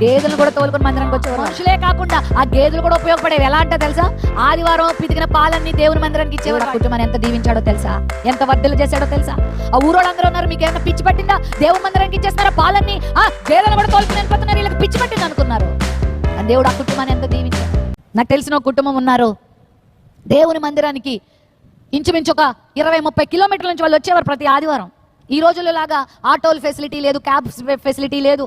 గేదెలు కూడా తోలుకొని మందిరానికి వచ్చేవారు. మనుషులే కాకుండా ఆ గేదెలు కూడా ఉపయోగపడేవి. ఎలా అంటే తెలుసా, ఆదివారం పితికిన పాలన్నీ దేవుని మందిరానికి ఇచ్చేవారు. కుటుంబాన్ని ఎంత దీవించాడో తెలుసా, ఎంత వర్ధలు చేశాడో తెలుసా. ఆ ఊరోళ్ళందరూ ఉన్నారు, మీకు ఏమైనా పిచ్చి పట్టిందా? దేవుని మందిరానికి ఇచ్చేస్తున్నారా పాలన్నీ, గేదెలు కూడా తోలుకుని వెళ్ళిపోతున్నారు, వీళ్ళకి పిచ్చి పట్టింది అనుకున్నారు. ఆ దేవుడు ఆ కుటుంబాన్ని ఎంత దీవించాడు. నాకు తెలిసిన ఒక కుటుంబం ఉన్నారు, దేవుని మందిరానికి ఇంచుమించు ఒక 20-30 కిలోమీటర్ల నుంచి వాళ్ళు వచ్చేవారు ప్రతి ఆదివారం. ఈ రోజుల్లో లాగా ఆటోల ఫెసిలిటీ లేదు, క్యాబ్ ఫెసిలిటీ లేదు,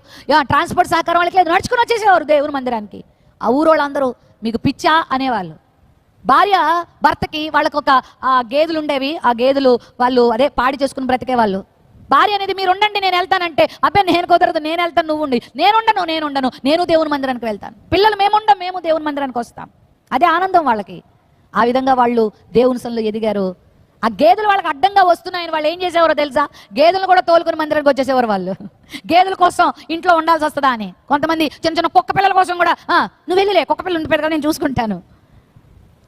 ట్రాన్స్పోర్ట్ సహకారం వాళ్ళకి లేదు, నడుచుకుని వచ్చేసేవారు దేవుని మందిరానికి. ఆ ఊరోళ్ళందరూ మీకు పిచ్చా అనేవాళ్ళు. భార్య భర్తకి వాళ్ళకు ఒక గేదెలు ఉండేవి, ఆ గేదెలు వాళ్ళు అదే పాడి చేసుకుని బ్రతికేవాళ్ళు. భార్య అనేది మీరు ఉండండి నేను వెళ్తానంటే, అబ్బాయి నేను కుదరదు, నేను వెళ్తాను, నువ్వు ఉండి, నేనుండను, నేను దేవుని మందిరానికి వెళ్తాను. పిల్లలు మేము దేవుని మందిరానికి వస్తాం. అదే ఆనందం వాళ్ళకి. ఆ విధంగా వాళ్ళు దేవుని సన్నిధిలో ఎదిగారు. ఆ గేదెలు వాళ్ళకి అడ్డంగా వస్తున్నాయని వాళ్ళు ఏం చేసేవారో తెలుసా, గేదెలు కూడా తోలుకుని మందిరానికి వచ్చేసేవారు. వాళ్ళు గేదెల కోసం ఇంట్లో ఉండాల్సి వస్తుందా అని. కొంతమంది చిన్న చిన్న కుక్క పిల్లల కోసం కూడా, నువ్వు వెళ్ళిలే, కుక్క పిల్ల ఉండి పెడతా, నేను చూసుకుంటాను.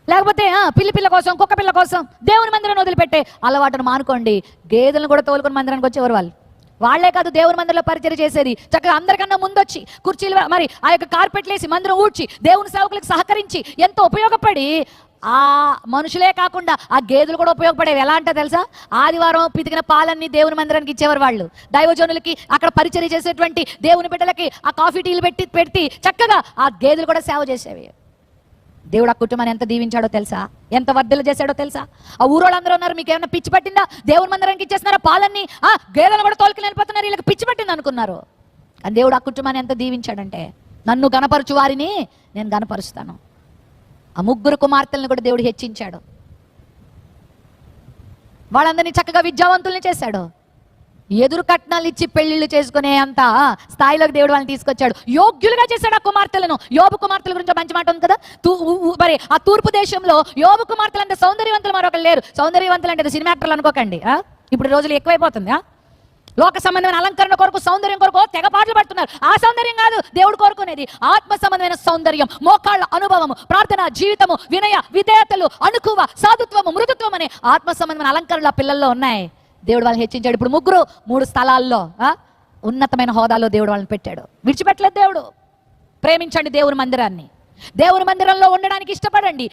లేకపోతే పిల్ల కోసం, కుక్క పిల్ల కోసం దేవుని మందిరాన్ని వదిలిపెట్టే అలవాటును మానుకోండి. గేదెలను కూడా తోలుకుని మందిరానికి వచ్చేవారు వాళ్ళు. వాళ్లే కాదు, దేవుని మందిరంలో పరిచయం చేసేది. చక్కగా అందరికన్నా ముందొచ్చి కుర్చీలు మరి ఆ యొక్క కార్పెట్లు వేసి మందిరం ఊడ్చి దేవుని సేవకులకు సహకరించి ఎంతో ఉపయోగపడి, ఆ మనుషులే కాకుండా ఆ గేదెలు కూడా ఉపయోగపడేవి. ఎలా అంటే తెలుసా, ఆదివారం పితికిన పాలన్నీ దేవుని మందిరానికి ఇచ్చేవారు వాళ్ళు. దైవజనులకి, అక్కడ పరిచయం చేసేటువంటి దేవుని బిడ్డలకి ఆ కాఫీ టీలు పెట్టి చక్కగా ఆ గేదెలు కూడా సేవ చేసేవి. దేవుడు ఆ కుటుంబాన్ని ఎంత దీవించాడో తెలుసా, ఎంత వర్ధలు చేశాడో తెలుసా. ఆ ఊరోళ్ళందరూ ఉన్నారు, మీకు ఏమైనా పిచ్చి పట్టిందా? దేవుని మందిరానికి ఇచ్చేస్తున్నారా పాలన్నీ, గేదెలు కూడా తోలుకుని వెళ్ళిపోతున్నారు, వీళ్ళకి పిచ్చి పట్టింది అనుకున్నారు. కానీ దేవుడు ఆ కుటుంబాన్ని ఎంత దీవించాడంటే, నన్ను గణపరచు వారిని నేను గణపరుస్తాను. ఆ 3 కుమార్తెలను కూడా దేవుడు హెచ్చించాడు. వాళ్ళందరినీ చక్కగా విద్యావంతుల్ని చేశాడు. ఎదురు కట్నాలు ఇచ్చి పెళ్లిళ్ళు చేసుకునే అంత స్థాయిలోకి దేవుడు వాళ్ళని తీసుకొచ్చాడు. యోగ్యులుగా చేశాడు ఆ కుమార్తెలను. యోబు కుమార్తెల గురించి మంచి మాట ఉంది కదా, మరి ఆ తూర్పు దేశంలో యోబు కుమార్తెలు అంటే సౌందర్యవంతులు మరొకరు లేరు. సౌందర్యవంతులు అంటే సినిమా యాక్టర్లు అనుకోకండి. ఇప్పుడు రోజులు ఎక్కువైపోతుంది. లోక సంబంధమైన అలంకరణ కొరకు, సౌందర్యం కొరకు తెగ పాటలు పడుతున్నారు. ఆ సౌందర్యం కాదు దేవుడు కోరుకునేది. ఆత్మ సంబంధమైన సౌందర్యం, మోకాళ్ళ అనుభవము, ప్రార్థన జీవితము, వినయ విధేయతలు, అణుకువ, సాధుత్వము, మృదుత్వం అనే ఆత్మ సంబంధమైన అలంకరణలు ఆ పిల్లల్లో ఉన్నాయి. దేవుడు వాళ్ళని హెచ్చించాడు. ఇప్పుడు 3 స్థలాల్లో ఉన్నతమైన హోదాలో దేవుడు వాళ్ళని పెట్టాడు. విడిచిపెట్టలేదు దేవుడు. ప్రేమించండి దేవుని మందిరాన్ని. దేవుని మందిరంలో ఉండడానికి ఇష్టపడండి.